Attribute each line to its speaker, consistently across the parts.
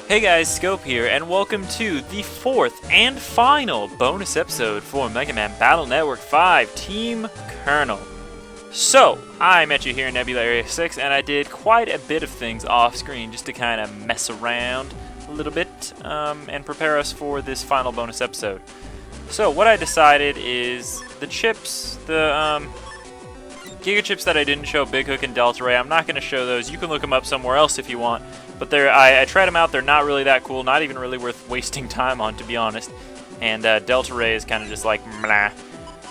Speaker 1: Hey guys, Scope here, and welcome to the fourth and final bonus episode for Megaman Battle Network 5 Team Colonel. So, I met you here in Nebula Area 6, and I did quite a bit of things off screen just to kind of mess around a little bit and prepare us for this final bonus episode. So, what I decided is the chips, the Giga chips that I didn't show, Big Hook and Delta Ray, I'm not going to show those. You can look them up somewhere else if you want. But I tried them out. They're not really that cool. Not even really worth wasting time on, to be honest. And Delta Ray is kind of just like, meh.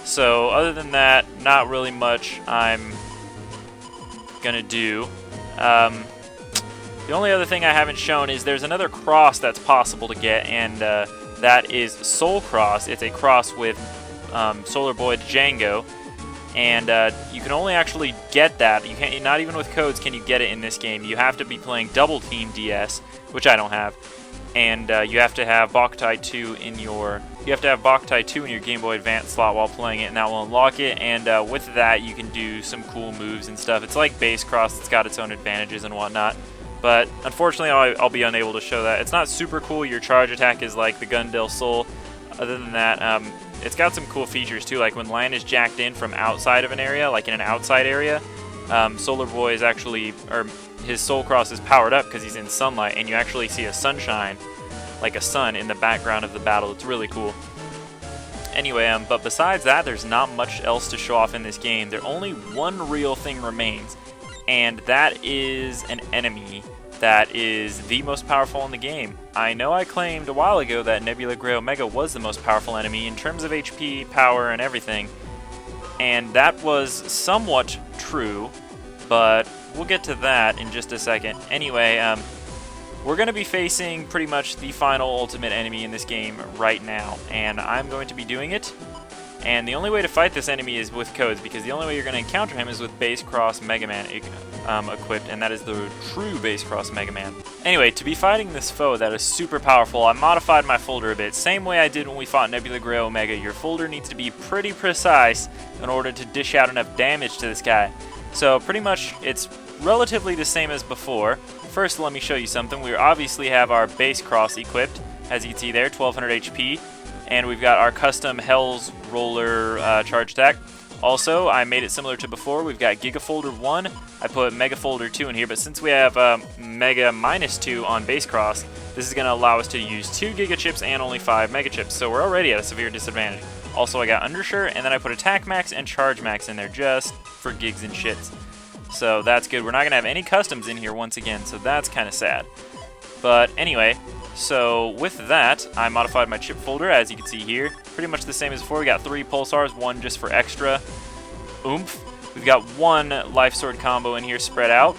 Speaker 1: So other than that, not really much I'm going to do. The only other thing I haven't shown is there's another cross that's possible to get. And that is Soul Cross. It's a cross with Solar Boy Django. And you can only actually get that. You can't, not even with codes can you get it in this game. You have to be playing Double Team DS, which I don't have, and you have to have Boktai 2 in your Game Boy Advance slot while playing it, and that will unlock it. And with that, you can do some cool moves and stuff. It's like Bass Cross. It's got its own advantages and whatnot. But unfortunately, I'll be unable to show that. It's not super cool. Your charge attack is like the Gun Del Sol. Other than that, it's got some cool features too, like when land is jacked in from outside of an area, like in an outside area, Solar Boy is actually, or his Soul Cross is powered up because he's in sunlight, and you actually see a sunshine, like a sun, in the background of the battle. It's really cool. Anyway, but besides that, there's not much else to show off in this game. There only one real thing remains, and that is an enemy that is the most powerful in the game. I know I claimed a while ago that Nebula Gray Omega was the most powerful enemy in terms of HP, power, and everything, and that was somewhat true, but we'll get to that in just a second. Anyway, we're going to be facing pretty much the final ultimate enemy in this game right now, and I'm going to be doing it. And the only way to fight this enemy is with codes, because the only way you're going to encounter him is with Bass Cross Megaman equipped, and that is the true Bass Cross Megaman. Anyway, to be fighting this foe that is super powerful, I modified my folder a bit. Same way I did when we fought Nebula Gray Omega. Your folder needs to be pretty precise in order to dish out enough damage to this guy. So pretty much it's relatively the same as before. First, let me show you something. We obviously have our Bass Cross equipped, as you can see there, 1200 HP. And we've got our custom Hell's Roller charge attack. Also, I made it similar to before. We've got Giga Folder 1. I put Mega Folder 2 in here, but since we have Mega -2 on Bass Cross, this is going to allow us to use 2 Giga Chips and only 5 Mega Chips, so we're already at a severe disadvantage. Also, I got Undershirt, and then I put Attack Max and Charge Max in there just for gigs and shits. So that's good. We're not going to have any customs in here once again, so that's kind of sad. But anyway, so with that, I modified my chip folder, as you can see here. Pretty much the same as before. We got 3 pulsars, 1 just for extra oomph. We've got 1 life sword combo in here spread out.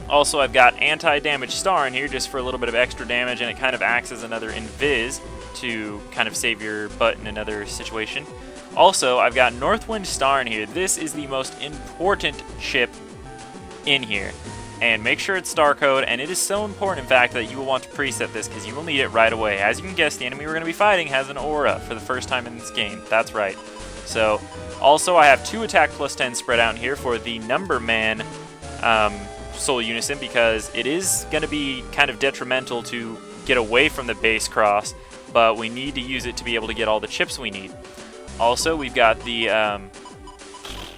Speaker 1: Also, I've got anti-damage star in here just for a little bit of extra damage, and it kind of acts as another invis to kind of save your butt in another situation. Also, I've got Northwind star in here. This is the most important chip in here. And make sure it's star code, and it is so important, in fact, that you will want to preset this because you will need it right away. As you can guess, the enemy we're going to be fighting has an aura for the first time in this game. That's right. So, also I have 2 attack plus 10 spread out in here for the Number Man Soul Unison, because it is going to be kind of detrimental to get away from the Bass Cross, but we need to use it to be able to get all the chips we need. Also, we've got the,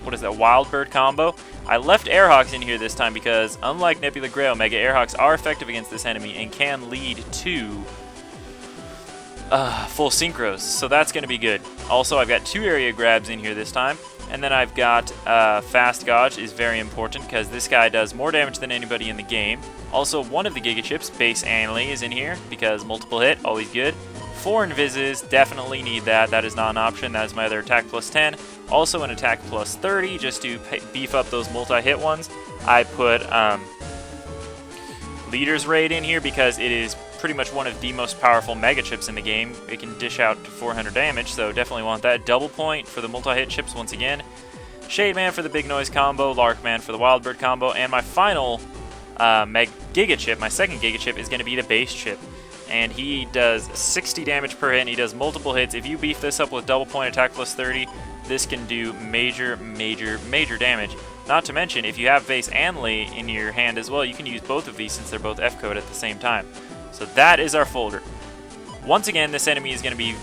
Speaker 1: what is that, Wild Bird combo. I left Airhawks in here this time because, unlike Nebula Gray Omega, Airhawks are effective against this enemy and can lead to full synchros, so that's going to be good. Also, I've got 2 area grabs in here this time, and then I've got Fast Gauge is very important because this guy does more damage than anybody in the game. Also, 1 of the Giga Chips, obscenely, is in here because multiple hit, always good. 4 invises, definitely need that. That is not an option. That is my other attack plus 10. Also an attack plus 30 just to beef up those multi-hit ones. I put Leader's Raid in here because it is pretty much one of the most powerful Mega Chips in the game. It can dish out to 400 damage, so definitely want that. Double Point for the multi-hit chips once again. Shade Man for the Big Noise combo. Lark Man for the Wild Bird combo. And my final Giga Chip, my second Giga Chip, is going to be the Bass Chip. And he does 60 damage per hit, and he does multiple hits. If you beef this up with Double Point attack plus 30, this can do major damage. Not to mention, if you have obscenely in your hand as well, you can use both of these since they're both F-code at the same time. So So that is our folder. Once again, this enemy is going to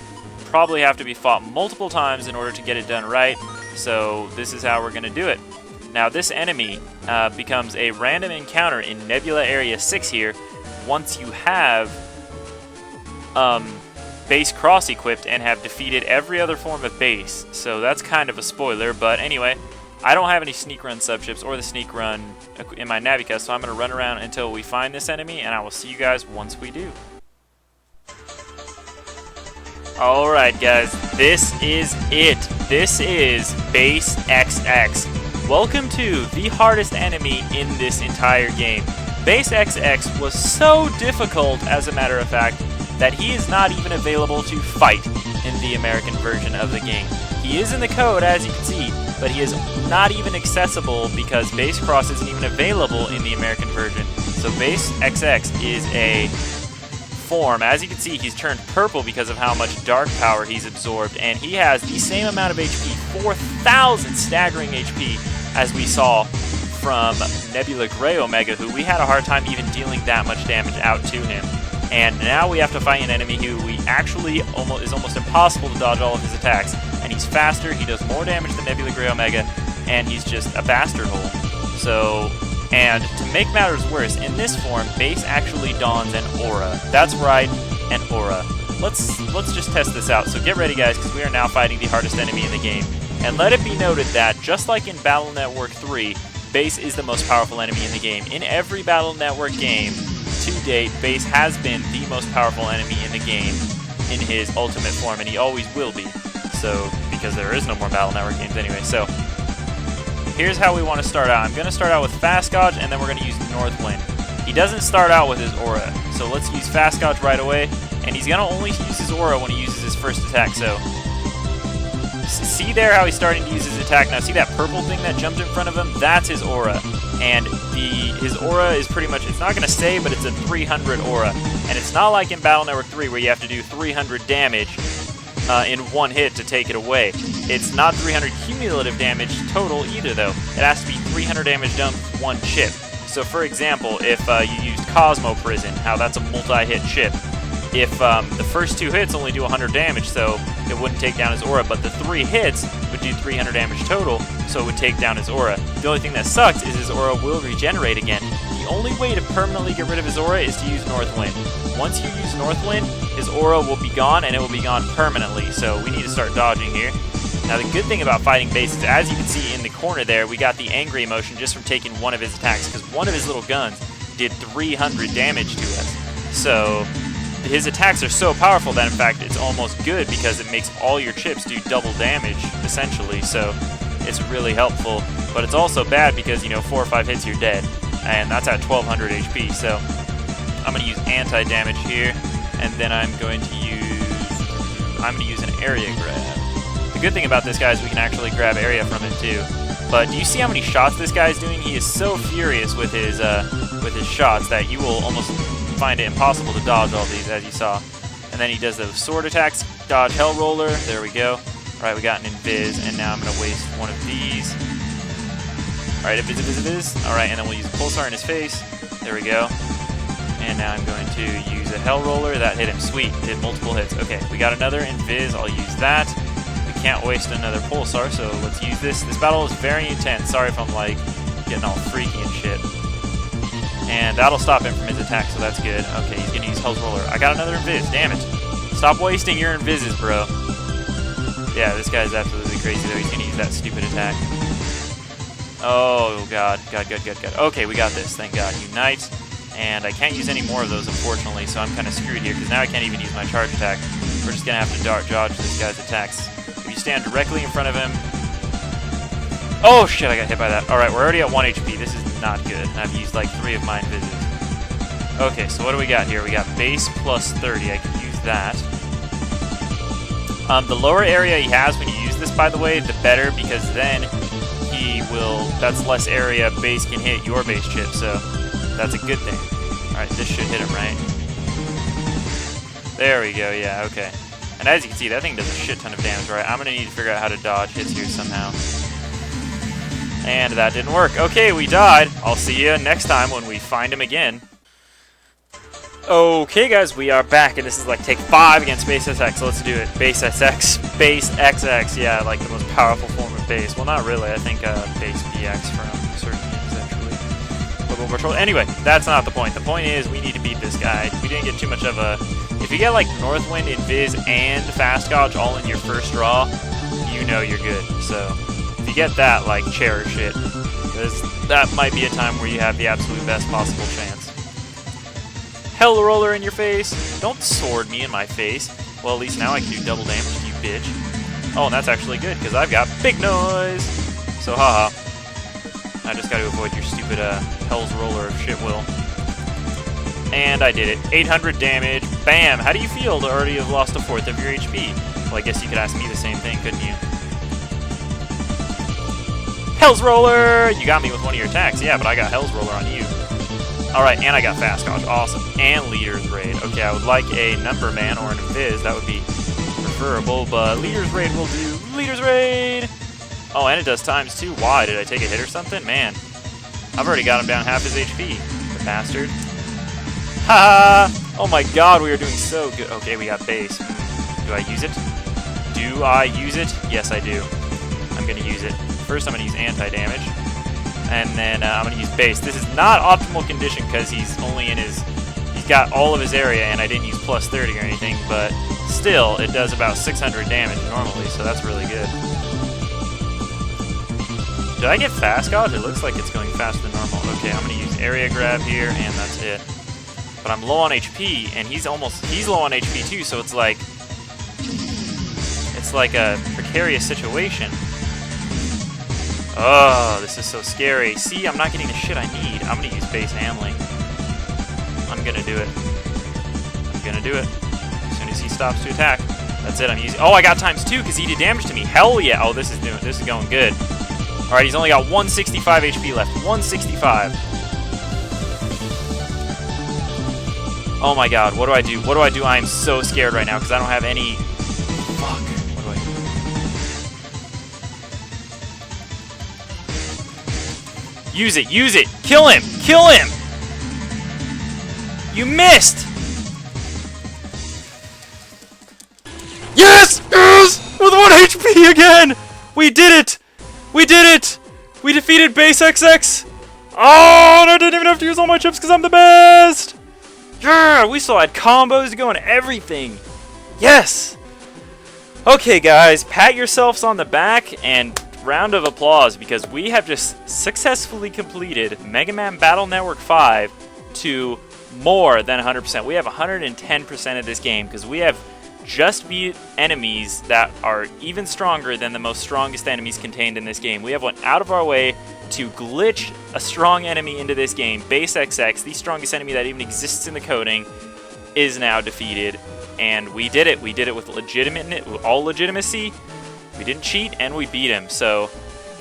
Speaker 1: probably have to be fought multiple times in order to get it done right. So this is how we're going to do it. Now this enemy becomes a random encounter in Nebula Area 6 here once you have Base Cross equipped and have defeated every other form of base. So that's kind of a spoiler, but anyway, I don't have any sneak run subships or the sneak run in my Navica, so I'm going to run around until we find this enemy, and I will see you guys once we do. Alright guys, this is it. This is BassXX. Welcome to the hardest enemy in this entire game. BassXX was so difficult, as a matter of fact, that he is not even available to fight in the American version of the game. He is in the code, as you can see, but he is not even accessible because Base Cross isn't even available in the American version. So BassXX is a form. As you can see, he's turned purple because of how much dark power he's absorbed, and he has the same amount of HP, 4,000 staggering HP, as we saw from Nebula Gray Omega, who we had a hard time even dealing that much damage out to him. And now we have to fight an enemy who we actually is almost impossible to dodge all of his attacks. And he's faster, he does more damage than Nebula Gray Omega, and he's just a bastard hole. So, and to make matters worse, in this form, Base actually dons an aura. That's right, an aura. Let's just test this out. So get ready, guys, because we are now fighting the hardest enemy in the game. And let it be noted that, just like in Battle Network 3, Base is the most powerful enemy in the game. In every Battle Network game to date, Base has been the most powerful enemy in the game in his ultimate form, and he always will be. So, because there is no more Battle Network games anyway. So, here's how we want to start out. I'm going to start out with Fast Dodge, and then we're going to use Northwind. He doesn't start out with his aura, so let's use Fast Dodge right away, and he's going to only use his aura when he uses his first attack. So, see there how he's starting to use his attack. Now, see that purple thing that jumped in front of him? That's his aura. And his aura is pretty much, it's not going to stay, but it's a 300 aura. And it's not like in Battle Network 3 where you have to do 300 damage in one hit to take it away. It's not 300 cumulative damage total either, though. It has to be 300 damage done with one chip. So, for example, if you used Cosmo Prison, how that's a multi-hit chip, if the first 2 hits only do 100 damage, so it wouldn't take down his aura, but the 3 hits would do 300 damage total, so it would take down his aura. The only thing that sucks is his aura will regenerate again. The only way to permanently get rid of his aura is to use Northwind. Once you use Northwind, his aura will be gone, and it will be gone permanently, so we need to start dodging here. Now, the good thing about fighting Base is, as you can see in the corner there, we got the angry emotion just from taking one of his attacks, because one of his little guns did 300 damage to us. So his attacks are so powerful that, in fact, it's almost good because it makes all your chips do double damage, essentially. So it's really helpful, but it's also bad because, 4 or 5 hits, you're dead, and that's at 1200 HP. So I'm going to use anti-damage here, and then I'm going to use an area grab. The good thing about this guy is we can actually grab area from him too. But do you see how many shots this guy is doing? He is so furious with his shots that you will almost find it impossible to dodge all these, as you saw. And then he does those sword attacks, dodge Hell Roller, there we go. Alright, we got an Invis, and now I'm going to waste one of these. Alright, Invis. Alright, and then we'll use a Pulsar in his face. There we go. And now I'm going to use a Hell Roller. That hit him. Sweet. Did multiple hits. Okay, we got another Invis. I'll use that. We can't waste another Pulsar, so let's use this. This battle is very intense. Sorry if I'm, getting all freaky and shit. And that'll stop him from his attack, so that's good. Okay, he's going to use Hell's Roller. I got another Invis. Damn it. Stop wasting your Invises, bro. Yeah, this guy's absolutely crazy, though. He's going to use that stupid attack. Oh, God. Okay, we got this. Thank God. Unite. And I can't use any more of those, unfortunately, so I'm kind of screwed here, because now I can't even use my charge attack. We're just going to have to dodge this guy's attacks. If you stand directly in front of him... Oh, shit, I got hit by that. Alright, we're already at 1 HP. This is not good. And I've used, 3 of my Invises. Okay, so what do we got here? We got base plus 30. I can use that. The lower area he has when you use this, by the way, the better, because then he will... That's less area base can hit your base chip, so... That's a good thing. Alright, this should hit him, right? There we go, yeah, okay. And as you can see, that thing does a shit ton of damage, right? I'm going to need to figure out how to dodge hits here somehow. And that didn't work. Okay, we died. I'll see you next time when we find him again. Okay, guys, we are back, and this is like take 5 against BassXX. Let's do it. BassXX, yeah, like the most powerful form of bass. Well, not really. I think bass BX from certain games actually. Anyway, that's not the point. The point is we need to beat this guy. We didn't get too much of a. If you get like Northwind, Invis, and Fast Dodge all in your first draw, you know you're good. So if you get that, like cherish it, because that might be a time where you have the absolute best possible chance. Hell roller in your face. Don't sword me in my face. Well, at least now I can do double damage to you, bitch. Oh, and that's actually good, because I've got big noise. So, haha. I just got to avoid your stupid Hell's Roller of shit will. And I did it. 800 damage. Bam! How do you feel to already have lost a fourth of your HP? Well, I guess you could ask me the same thing, couldn't you? Hell's Roller! You got me with one of your attacks. Yeah, but I got Hell's Roller on you. Alright, and I got Fast Dodge. Awesome. And Leader's Raid. Okay, I would like a Number Man or an Invis. That would be preferable, but Leader's Raid will do. Leader's Raid! Oh, and it does ×2. Why? Did I take a hit or something? Man, I've already got him down half his HP. The bastard. Ha! Oh my god, we are doing so good. Okay, we got base. Do I use it? Do I use it? Yes, I do. I'm going to use it. First, I'm going to use anti-damage. And then I'm going to use base. This is not optimal condition because he's only in his... He's got all of his area, and I didn't use plus 30 or anything, but still, it does about 600 damage normally, so that's really good. Did I get Fast Dodge? It looks like it's going faster than normal. Okay, I'm going to use area grab here, and that's it. But I'm low on HP, and he's low on HP too, so it's like a precarious situation. Oh, this is so scary. See, I'm not getting the shit I need. I'm going to use base handling. I'm going to do it. I'm going to do it. As soon as he stops to attack. That's it, I'm using... Oh, I got ×2 because he did damage to me. Hell yeah. Oh, this is going good. Alright, he's only got 165 HP left. 165. Oh my god, what do I do? What do I do? I am so scared right now because I don't have any... Fuck. What do I do? Use it! Use it! Kill him! Kill him! You missed! Yes! Yes! With 1 HP again! We did it! We did it! We defeated BassXX! Oh, and I didn't even have to use all my chips because I'm the best! Yeah, we still had combos to go and everything. Yes! Okay, guys, pat yourselves on the back and round of applause because we have just successfully completed Megaman Battle Network 5 to more than 100%. We have 110% of this game because we have just beat enemies that are even stronger than the most strongest enemies contained in this game. We have went out of our way to glitch a strong enemy into this game. BassXX, the strongest enemy that even exists in the coding, is now defeated. And we did it. We did it with all legitimacy. We didn't cheat, and we beat him. So,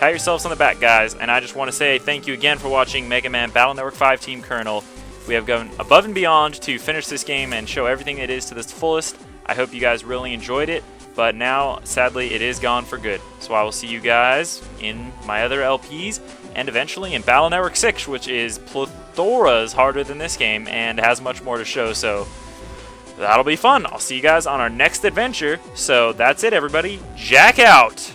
Speaker 1: pat yourselves on the back, guys. And I just want to say thank you again for watching Megaman Battle Network 5 Team Colonel. We have gone above and beyond to finish this game and show everything it is to its fullest. I hope you guys really enjoyed it, but now, sadly, it is gone for good. So I will see you guys in my other LPs, and eventually in Battle Network 6, which is plethora harder than this game, and has much more to show, so that'll be fun. I'll see you guys on our next adventure. So that's it, everybody. Jack out!